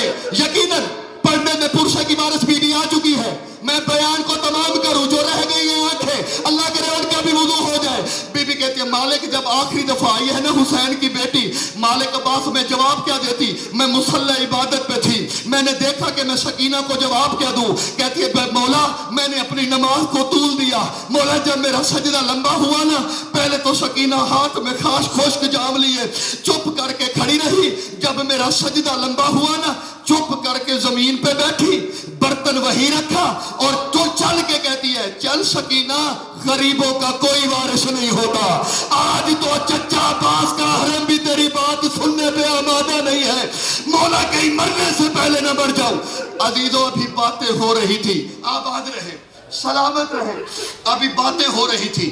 रहे। यकीनन पढ़ने में पुरशा की बारिश बीवी आ चुकी है। मैं बयान को तमाम करूं, जो रह गई हैं आंखें अल्लाह करे उनका भी वुजू हो जाए। बीबी कहती है मालिक जब आखिरी दफा आई है ना हुसैन की बेटी, मालिक अब्बास में जवाब क्या देती? मैं मुसल्ला इबादत पे थी, मैंने देखा कि मैं सकीना को जवाब क्या दूं। कहती है मौला मैंने अपनी नमाज को तूल दिया। मौला जब मेरा सजदा लंबा हुआ ना, पहले तो सकीना हाथ में खास खुश्क जाम लिए चुप करके खड़ी रही। जब मेरा सजदा लंबा हुआ ना, चुप करके जमीन पे बैठी, बर्तन वही रखा और तो चल के कहती है चल सकीना, गरीबों का कोई वारिस नहीं होता। आज तो चचा अब्बास का हरम भी तेरी बात सुनने पे आमादा नहीं है। मौला कहीं मरने से पहले न मर जाऊं। अजीजों अभी बातें हो रही थी, आबाद रहे सलामत रहे, अभी बातें हो रही थी,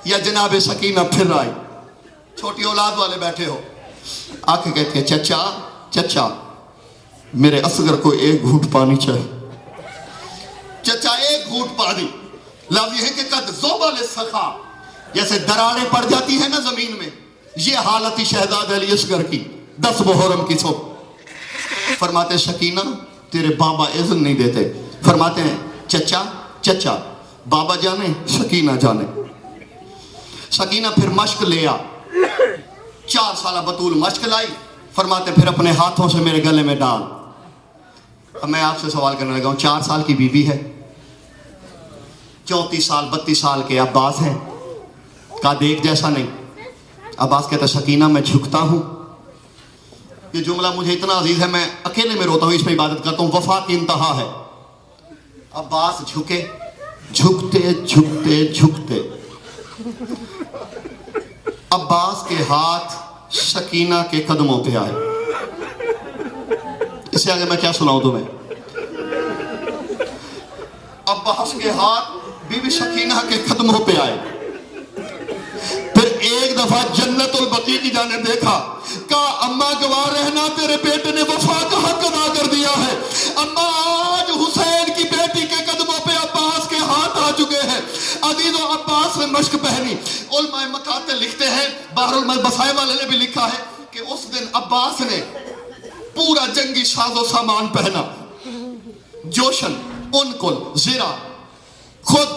या जनाब सकीना फिर आई। छोटी औलाद वाले बैठे हो, आके कहते हैं चचा चचा मेरे असगर को एक घूंट पानी चाहिए। चचा एक घूंट पानी। लफ्ज़ है कि कद ज़ोबल सखा, जैसे दरारें पड़ जाती है ना जमीन में, ये हालत ही शहजाद अली असगर की 10 मुहर्रम की सुबह। फरमाते शकीना तेरे बाबा इज़्न नहीं देते। फरमाते हैं चचा चचा बाबा जाने शकीना जाने। शकीना फिर मश्क ले आ, 4 साल बतूल मश्क लाई। फरमाते फिर अपने हाथों से मेरे गले में डाल। अब मैं आपसे सवाल करने लगा हूं, 4 साल की बीबी है, 34 साल 32 साल के अब्बास हैं, का देख जैसा नहीं। अब्बास कहता शकीना मैं झुकता हूं। ये जुमला मुझे इतना अजीज है, मैं अकेले में रोता हूं, इसमें इबादत करता हूं, वफा की इंतहा है। अब्बास झुके, झुकते झुकते झुकते अब्बास के हाथ शकीना के कदमों पे आए। इससे आगे मैं क्या सुनाऊं तुम्हें? अब्बास के हाथ बीबी शकीना के कदमों पे आए। फिर एक दफा जन्नतुल बकी की जानिब देखा, कहा अम्मा गवाह रहना तेरे बेटे ने वफा का हक अदा कर दिया है। अम्मा आज हुसैन की बेटी के कदमों पे अब्बास के हाथ आ चुके हैं। अजीजों अब्बास ने मश्क पहनी। उलमाए मकाते लिखते हैं, बहरुल बसाए वाले ने भी लिखा है कि उस दिन अब्बास ने पूरा जंगी साजो सामान पहना, जोशन, उनकुल, जीरा, खुद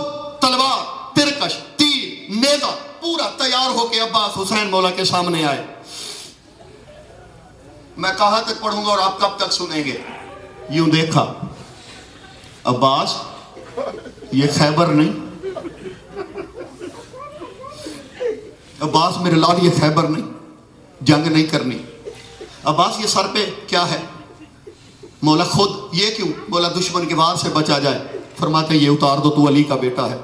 तलवार, तिरकश, तीर, नेजा, पूरा तैयार होके अब्बास हुसैन मौला के सामने आए। मैं कहां तक पढ़ूंगा और आप कब तक सुनेंगे? यूं देखा, अब्बास ये खैबर नहीं, अब्बास मेरे लाल ये खैबर नहीं, जंग नहीं करनी। अब्बास ये सर पे क्या है? मौला खुद। ये क्यों? बोला दुश्मन के वार से बचा जाए। फरमाते ये उतार दो, तू अली का बेटा है।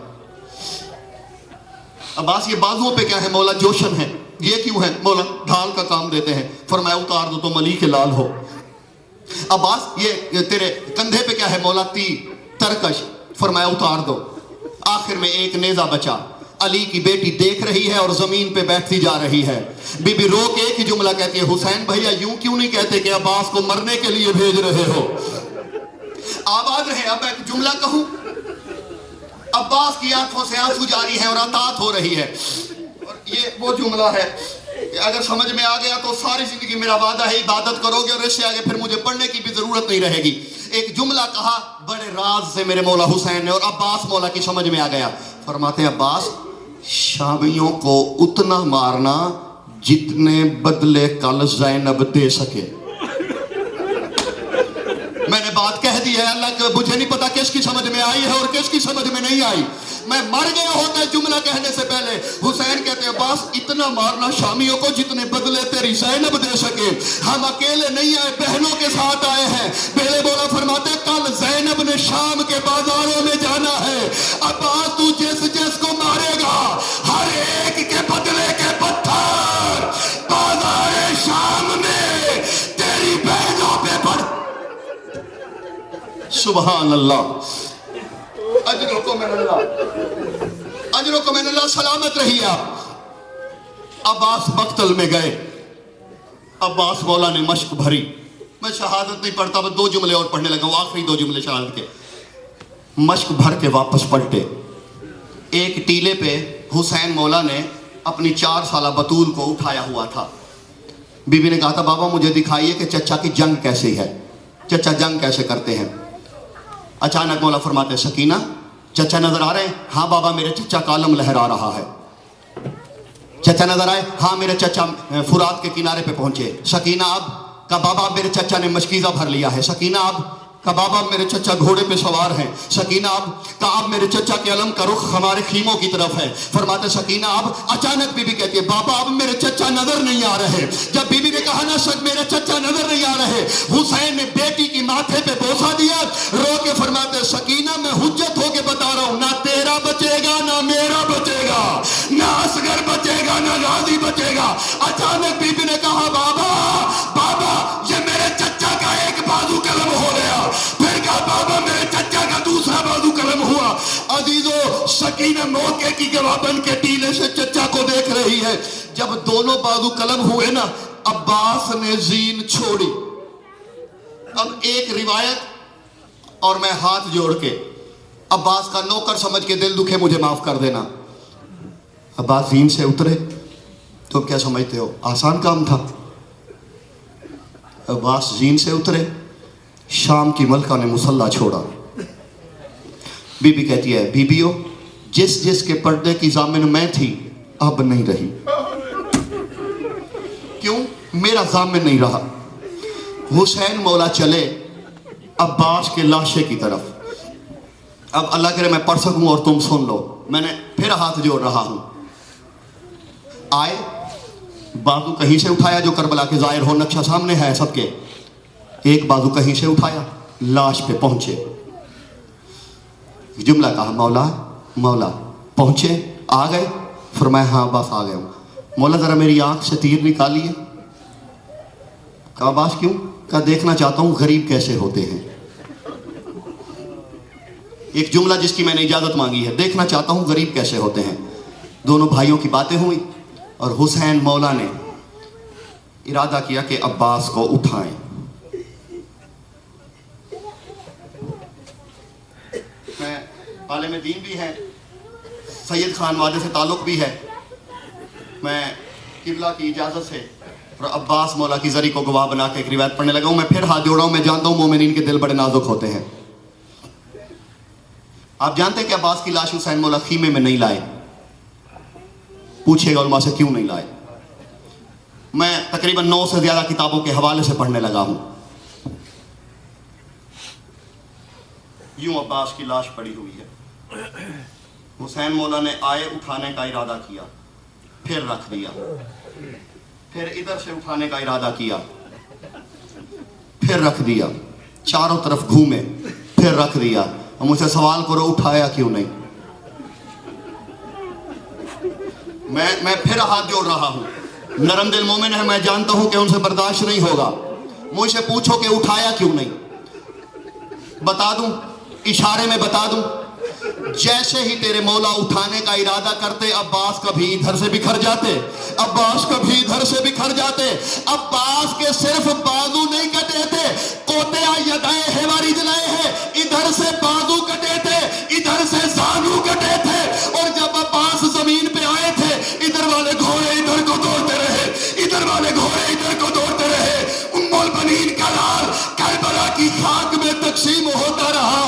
अब्बास ये बाजुओं पे क्या है? मौला जोशन है। ये क्यों है? मौला ढाल का काम देते हैं। फरमाया उतार दो, तुम अली के लाल हो। अब्बास ये तेरे कंधे पे क्या है? मौला तीर, तरकश। फरमाया उतार दो। आखिर में एक नेजा बचा। अली की बेटी देख रही है और जमीन पे बैठती जा रही है। बीबी रो के एक ही जुमला कहती है, हुसैन भैया यूं क्यों नहीं कहते कि अब्बास को मरने के लिए भेज रहे हो? आबाद रहे। अब एक जुमला कहूं, अब्बास की आंखों से आंसू जारी है और अतात हो रही है। और ये वो जुमला है कि अगर समझ में आ गया तो सारी जिंदगी मेरा वादा है इबादत करोगे और इससे आगे फिर मुझे पढ़ने की भी जरूरत नहीं रहेगी। एक जुमला कहा बड़े राज से मेरे मौला हुसैन ने, और अब्बास मौला की समझ में आ गया। फरमाते हैं अब्बास शामियों को उतना मारना जितने बदले कल ज़ैनब दे सके। मैंने बात कह दी है, अल्लाह को मुझे नहीं पता किसकी समझ में आई है और किसकी समझ में नहीं आई। मैं मर गया होता है जुमला कहने से पहले। हुसैन कहते हैं बस इतना मारना शामियों को जितने बदले तेरी ज़ैनब दे सके। हम अकेले नहीं आए, बहनों के साथ आए हैं। पहले बोला फरमाते कल ज़ैनब ने शाम के बाजारों में जाना है। अब्बास तू जिस जिसको मारेगा हर एक के बदले के पत्थर बाजार शाम में तेरी बहनों पे पड़। सुभान अल्लाह। अजरों को मिनल्लाह, अजरों को मिनल्लाह। सलामत रहिए आप। अब्बास मक्तल में गए। अब्बास मौला ने मश्क भरी। मैं शहादत नहीं पढ़ता, बस 2 जुमले और पढ़ने लगा हूं, आखिरी 2 जुमले शहादत के। मश्क भर के वापस पलटे। एक टीले पे हुसैन मौला ने अपनी 4 साला बतूल को उठाया हुआ था। बीबी ने कहा था बाबा मुझे दिखाइए कि चचा की जंग कैसी है। चचा जंग कैसे करते हैं। अचानक मौला फरमाते सकीना चचा नजर आ रहे हैं? हाँ बाबा मेरे चचा का अलम लहरा रहा है। चचा नजर आए? हाँ मेरे चचा फुरात के किनारे पे पहुंचे। सकीना अब का बाबा मेरे चचा ने मशकीज़ा भर लिया है। सकीना अब का बाबा मेरे चचा घोड़े पे सवार हैं। सकीना अब मेरे चचा के अलम का रुख हमारे खीमों की तरफ है। फरमाते सकीना अब। अचानक बीबी कहती है बाबा अब मेरे चचा नजर नहीं आ रहे। जब बीबी ने कहा ना मेरे चचा नजर नहीं आ रहे, हुसैन ने बेटी की माथे पे बोसा दिया, रो के फरमाते सकीना मैं हुज्जत होके बता रहा हूं, ना तेरा बचेगा ना मेरा बचेगा, ना असगर बचेगा ना गाजी बचेगा। अचानक बीबी ने कहा बाबा बाबा ये मेरे चचा का एक बाजू कलम हो गया। फिर कहा बाबा मेरे चचा का दूसरा बाजू कलम हुआ। अजीजों सकीना मौके की गवाह बन के टीले से चचा को देख रही है। जब दोनों बाजू कलम हुए ना, अब्बास ने जीन छोड़ी। अब एक रिवायत, और मैं हाथ जोड़ के अब्बास का नौकर समझ के दिल दुखे मुझे माफ कर देना। अब्बास जीन से उतरे तो क्या समझते हो आसान काम था। अब्बास जीन से उतरे, शाम की मलका ने मुसल्ला छोड़ा। बीबी कहती है बीबियों जिस जिस के पर्दे की जामिन मैं थी अब नहीं रही। क्यों? मेरा जामिन नहीं रहा। हुसैन मौला चले अब्बास के लाशे की तरफ। अब अल्लाह करे मैं पढ़ सकूं और तुम सुन लो। मैंने फिर हाथ जोड़ रहा हूं। आए, बाजू कहीं से उठाया जो करबला के जाहिर हो, नक्शा सामने है सबके। एक बाजू कहीं से उठाया, लाश पे पहुंचे। जुमला कहा मौला मौला पहुंचे आ गए। फरमाया हाँ बस आ गया हूं। मौला जरा मेरी आंख से तीर निकालिए। कहा बास क्यों? कहा देखना चाहता हूं गरीब कैसे होते हैं। एक जुमला जिसकी मैंने इजाजत मांगी है, देखना चाहता हूं गरीब कैसे होते हैं। दोनों भाइयों की बातें हुई और हुसैन मौला ने इरादा किया कि अब्बास को उठाएं। मैं आलिम दीन भी है, सैयद खान वादे से ताल्लुक भी है। मैं किबला की इजाज़त से और अब्बास मौला की जरी को गवाह बना के एक रिवायत पढ़ने लगा हूँ। मैं फिर हाथ जोड़ा हूँ। मैं जानता हूँ मोमिनीन के दिल बड़े नाजुक होते हैं। आप जानते हैं कि अब्बास की लाश हुसैन मौला खीमे में नहीं लाए। पूछिएगा उलमा से क्यों नहीं लाए। मैं तकरीबन 9 से ज्यादा किताबों के हवाले से पढ़ने लगा हूं। यूं अब्बास की लाश पड़ी हुई है। हुसैन मौला ने आए उठाने का इरादा किया, फिर रख दिया। फिर इधर से उठाने का इरादा किया, फिर रख दिया। चारों तरफ घूमे, फिर रख दिया। और मुझसे सवाल करो उठाया क्यों नहीं। मैं फिर हाथ जोड़ रहा हूं। नरम दिल मोमिन है, मैं जानता हूं कि उनसे बर्दाश्त नहीं होगा। मुझसे पूछो कि उठाया क्यों नहीं, बता दूं, इशारे में बता दूं। जैसे ही तेरे मौला उठाने का इरादा करते, अब्बास कभी इधर से बिखर जाते, अब्बास कभी इधर से बिखर जाते। अब्बास के सिर्फ बाजू नहीं कटे थे, कोते यदाए हेवारी जलाए हैं। इधर से बाजू कटे थे, इधर से जानू कटे थे। और जब अब्बास जमीन पे आए थे, इधर वाले घोड़े इधर को दौड़ते रहे, इधर वाले घोड़े इधर को दौड़ते रहे। उम्मुल बनीन का लाल करबला की खाक में तकसीम होता रहा।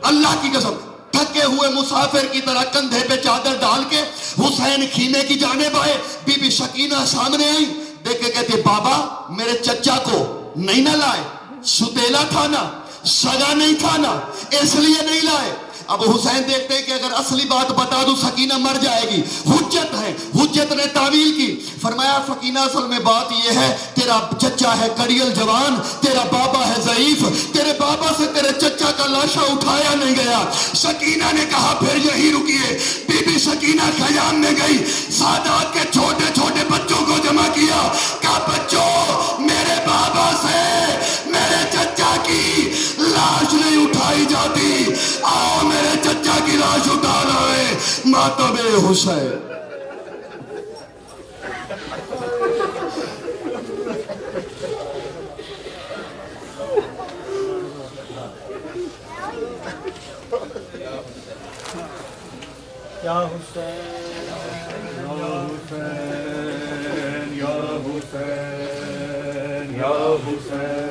अल्लाह की कसम, थके हुए मुसाफिर की तरह कंधे पे चादर डाल के हुसैन खीमे की जानिब आए। बीबी शकीना सामने आई, देख के कहती बाबा मेरे चचा को नहीं ना लाए, सुतेला था ना, सगा नहीं था ना, इसलिए नहीं लाए। अब हुसैन देखते हैं कि अगर असली बात बता दूं सकीना मर जाएगी। हुज्जत है, हुज्जत ने तावील की। फरमाया सकीना असल में बात यह है, तेरा चचा है कड़ियल जवान, तेरा बाबा है ज़ईफ, तेरे बाबा से तेरे चचा का लाशा उठाया नहीं गया। सकीना ने कहा फिर यही रुकिए। बीबी सकीना खयाम में गई, सादात के छोटे छोटे बच्चों को जमा किया। कहा बच्चों मेरे बाबा से मेरे चचा की लाश नहीं उठाई जाती, आओ मेरे चचा की लाश उठा लाए। मातबे हुसैन। या हुसैन या हुसैन या हुसैन या हुसैन।